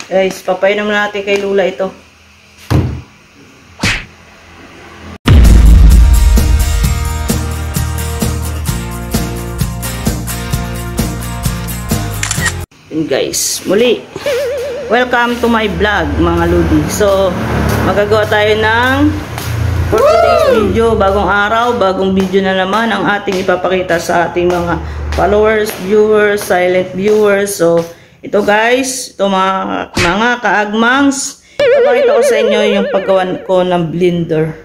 Guys, papainom natin kay Lula ito. And guys, muli, welcome to my vlog mga Ludi. So, magagawa tayo ng for today's video, bagong araw, bagong video na naman ang ating ipapakita sa ating mga followers, viewers, silent viewers. So, ito guys, ito mga kaagmangs, ipapakita ko sa inyo yung paggawa ko ng blender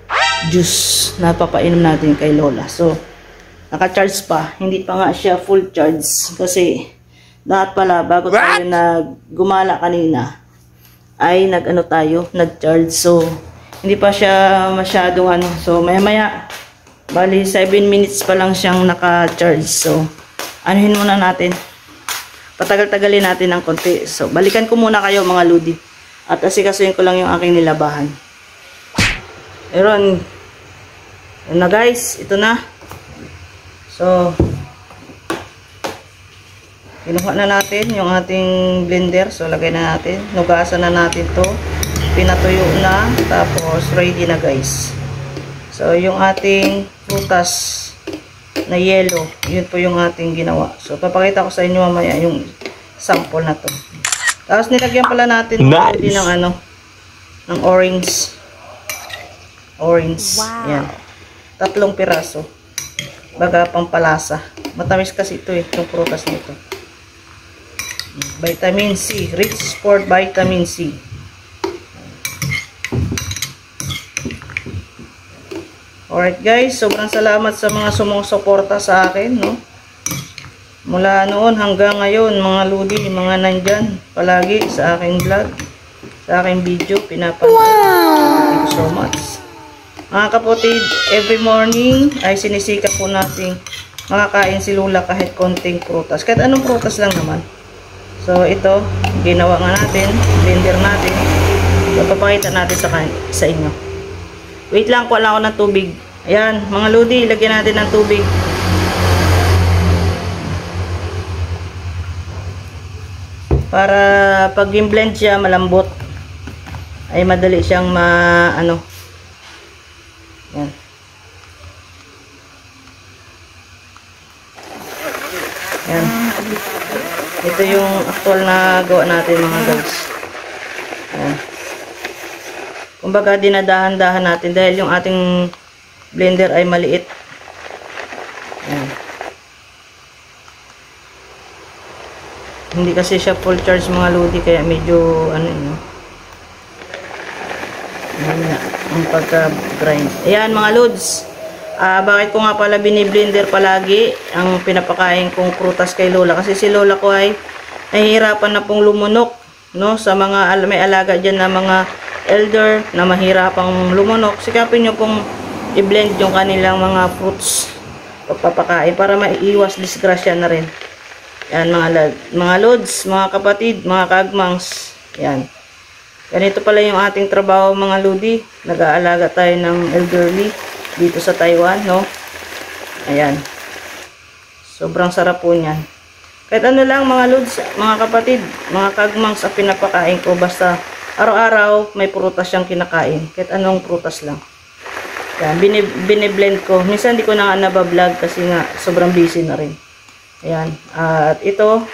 juice na papainom natin kay Lola. So, naka-charge pa, hindi pa nga siya full charge kasi lahat pala bago tayo gumala kanina ay nag-charge. So, hindi pa siya masyadong So, maya-maya, bali 7 minutes pa lang siyang naka-charge. So, anuhin muna natin. Patagal-tagalin natin ng konti. So, balikan ko muna kayo mga Ludi. At asikasuhin ko lang yung aking nilabahan. Meron. Yun na guys. Ito na. So, kinuha na natin yung ating blender. So, lagay na natin. Nugasan na natin to. Pinatuyo na. Tapos, ready na guys. So, yung ating prutas na yellow, yun po yung ating ginawa. So, papakita ko sa inyo mamaya yung sample na to. Tapos, nilagyan pala natin ng ng orange. Orange. Wow. Yan. 3 piraso. Baga pampalasa. Matamis kasi ito itong prutas nito. Vitamin C. Rich for vitamin C. Alright guys, sobrang salamat sa mga sumusuporta sa akin, no? Mula noon hanggang ngayon, mga Ludi, mga nandyan palagi sa aking vlog, sa aking video, pinapanood. Thank you so much. Mga kapatid, every morning ay sinisikap po natin makakain si Lula kahit konting prutas. Kahit anong prutas lang naman. So ito, ginawa nga natin, blender natin. So, papakita natin sa inyo. Wait lang, kuha lang ako ng tubig. Ayan, mga Ludi, lagyan natin ng tubig. Para pag i-blend siya, malambot. Ay madali siyang Ayan. Ayan. Ito yung actual na gawa natin mga guys. Ayan. Kumbaga dinadahan-dahan natin dahil yung ating blender ay maliit. Ayan. Hindi kasi siya full charge mga Ludi kaya medyo Ayan ang pagka-grind. Ayan mga Lods. Bakit ko nga pala biniblender palagi ang pinapakain kong prutas kay Lola kasi si Lola ko ay nahihirapan na pong lumunok, no, sa mga may alaga diyan na mga elder na mahirapang lumunok. Sikapin nyo pong i-blend yung kanilang mga fruits pagpapakain para maiiwas disgrasya na rin. Yan mga Lods, mga kapatid, mga kaagmangs. Yan. Ganito pala yung ating trabaho mga Ludi. Nag-aalaga tayo ng elderly dito sa Taiwan, no? Ayan. Sobrang sarap po niyan. Kahit ano lang mga Lods, mga kapatid, mga kaagmangs ang pinapakain ko basta araw-araw may prutas siyang kinakain. Kahit anong prutas lang. Yan, biniblend ko. Minsan hindi ko na nga nabablog kasi nga sobrang busy na rin. Ayan. At ito,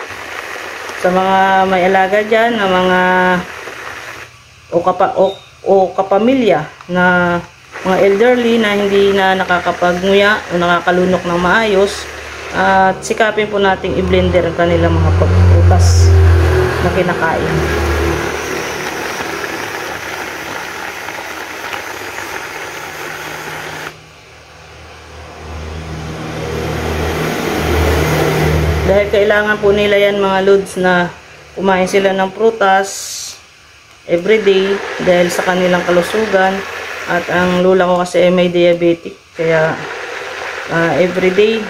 sa mga may alaga dyan, na mga o kapamilya na mga elderly na hindi na nakakapagmuya o nakakalunok ng maayos, at sikapin po nating i-blender ang kanilang mga prutas na kinakain. Dahil kailangan po nila yan mga Lods na kumain sila ng prutas everyday dahil sa kanilang kalusugan. At ang Lola ko kasi ay may diabetic kaya everyday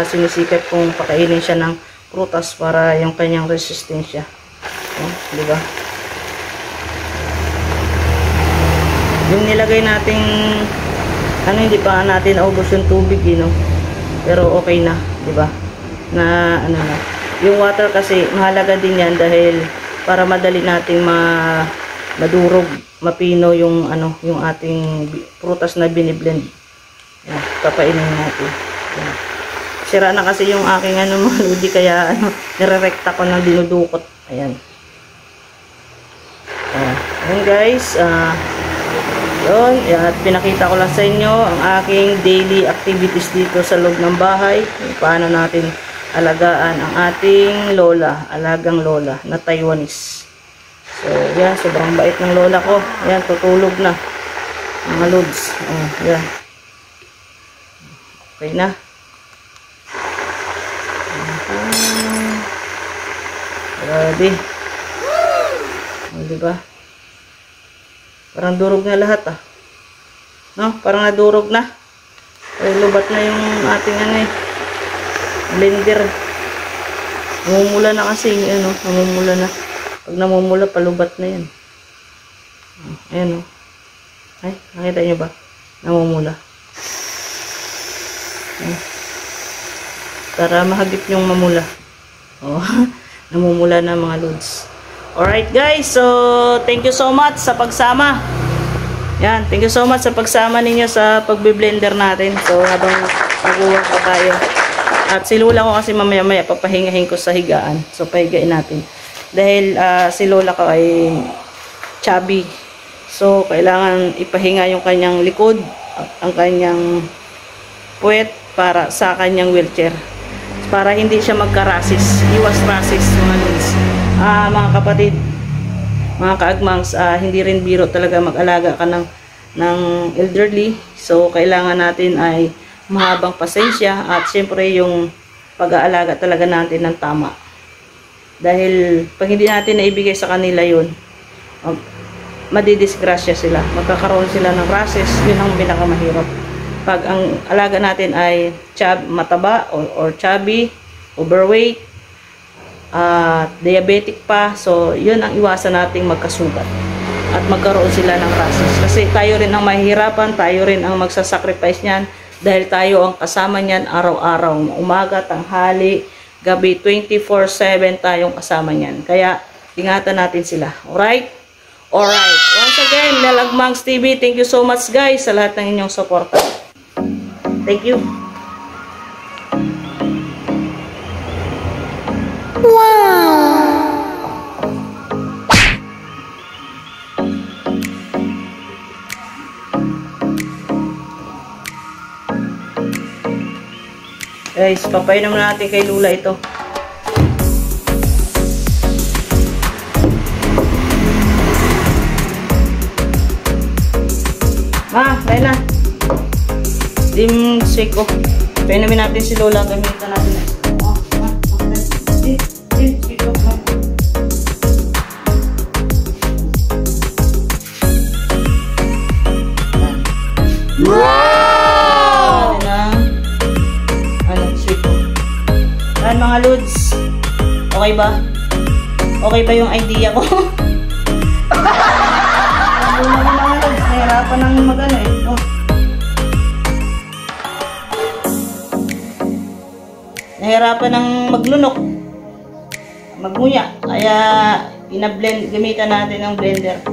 sinisikap kong pakainin siya ng prutas para yung kanyang resistensya. Diba? Yung nilagay nating hindi pa natin naubos yung tubig, no? Pero okay na, diba? Na yung water kasi mahalaga din yan dahil para madali nating madurog, mapino yung yung ating prutas na biniblend. Ayan, kapainin natin. Ayan. Sira na kasi yung aking mga lodi, kaya nire-recta ko ng dinudukot. Ayan. Ayan guys, yun, at pinakita ko lang sa inyo ang aking daily activities dito sa loob ng bahay. Paano natin alagaan ang ating lola, alagang lola na Taiwanese. So, yan, sobrang bait ng lola ko. Yan, tutulog na. Mga lods. Yan. Okay na. Grabe. Diba? Parang durog na lahat no? Parang nadurog na. Ay, lubat na yung ating blender. Namumula na kasi namumula na. Pag namumula, palubat na yan. Ayan ay, nakita nyo ba? Namumula. Para mahagip yung mamula. Namumula na mga lods. Alright guys, so thank you so much sa pagsama. Yan, thank you so much sa pagsama ninyo sa pagbe-blender natin. So habang mag-uwag pa tayo. At si Lola ko kasi mamaya-maya papahingahin ko sa higaan. So pahigain natin. Dahil si Lola ko ay chubby. So kailangan ipahinga yung kanyang likod, ang kanyang puwet para sa kanyang wheelchair. Para hindi siya magka-rasis. Iwas rasis mga lods. Mga kapatid, mga kaagmangs, hindi rin biro talaga mag-alaga ka ng elderly. So, kailangan natin ay mahabang pasensya at siyempre yung pag-aalaga talaga natin ng tama. Dahil pag hindi natin naibigay sa kanila yun, madidisgrasya sila. Magkakaroon sila ng rases. Yun ang pinakamahirap. Pag ang alaga natin ay mataba or chubby, overweight, diabetic pa, so yun ang iwasan nating magkasugat at magkaroon sila ng rases. Kasi tayo rin ang mahihirapan, tayo rin ang magsasacrifice niyan dahil tayo ang kasama niyan araw-araw, umaga, tanghali, gabi, 24/7 tayong kasama niyan. Kaya ingatan natin sila. Alright? Alright. Once again, Lelagmangs TV, thank you so much guys sa lahat ng inyong suporta. Thank you. Guys, papainom natin kay Lula ito. Kaya na. Dim siko. Painumin natin si Lola. Gamitan natin. Dim siko. Wow! Mga lods, okay ba? Okay ba yung idea ko? Mga lods, nahirapan ng magano nahirapan ng maglunok, magmuya, kaya ina-blend, gamitan natin ng blender.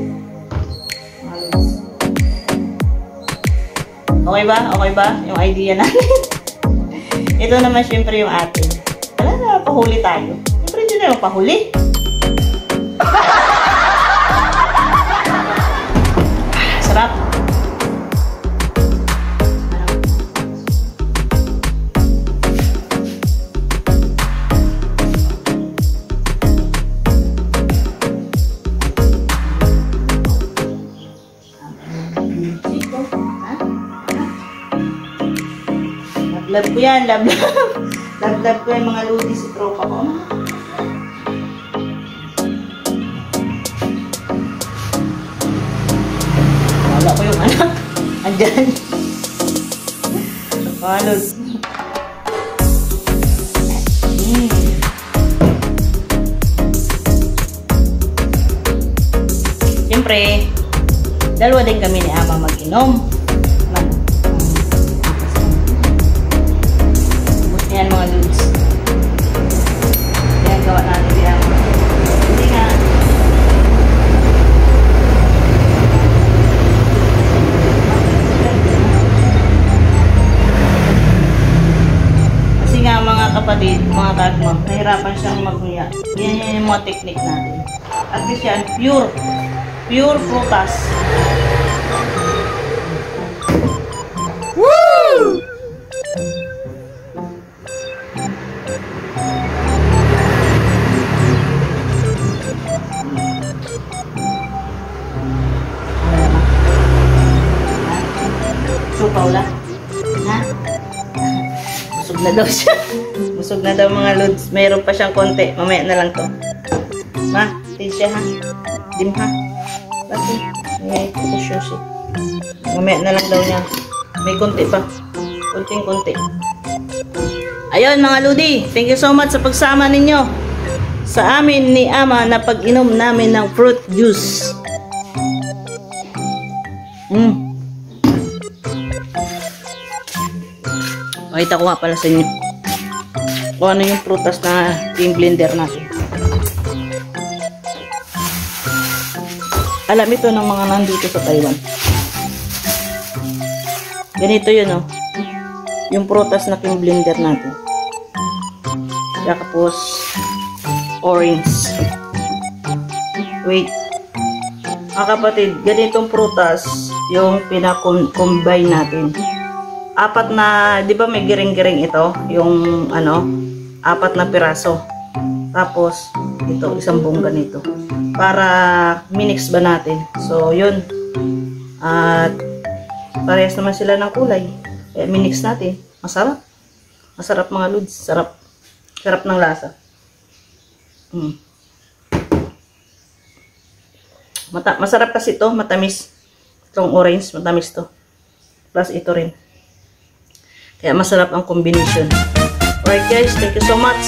Mga lods, okay ba? Okay ba yung idea natin? Ito naman syempre yung atin. Wala na, pahuli tayo. Siyempre, hindi na yung pahuli. Sarap. Love ko yan, love. Love ko yung mga lodi si tropa ko. Wala ko yung anak. Andyan. Mga lodi. Siyempre, dalawa din kami ni Ama mag-inom. Yan mga lods. Yan, gawa natin yan. Hindi nga. kapatid, mga kagma, nahirapan siyang maguya. Yan yung mga technique natin. At least yan, pure prutas. Woo! Supaw lang. Ha? Busog na daw siya. Busog na daw mga lods. Mayroon pa siyang konti. Mamaya na lang to. Ma, tin siya ha. Dim ha. Lagi. May puto siya. Mamaya na lang daw niya. May konti pa. Kunting-kunti. Ayun mga lodi. Thank you so much sa pagsama ninyo sa amin ni Ama na pag-inom namin ng fruit juice. Pakita ko nga pala sa inyo kung ano yung prutas na yung blender natin. Alam ito ng mga nandito sa Taiwan. Ganito yun, oh. Yung prutas na yung blender natin. Tapos orange. Wait. Mga kapatid, ganitong prutas yung pinakombine natin. Apat na, di ba may giring-giring ito? Yung ano, 4 na piraso. Tapos, ito, isang buong ganito. Para minix ba natin. So, yun. At, parehas naman sila ng kulay. Kaya minix natin. Masarap. Masarap mga lods. Sarap. Sarap ng lasa. Masarap kasi ito. Matamis. Itong orange, matamis to. Plus ito rin. Kaya masarap ang combination. Alright guys, thank you so much.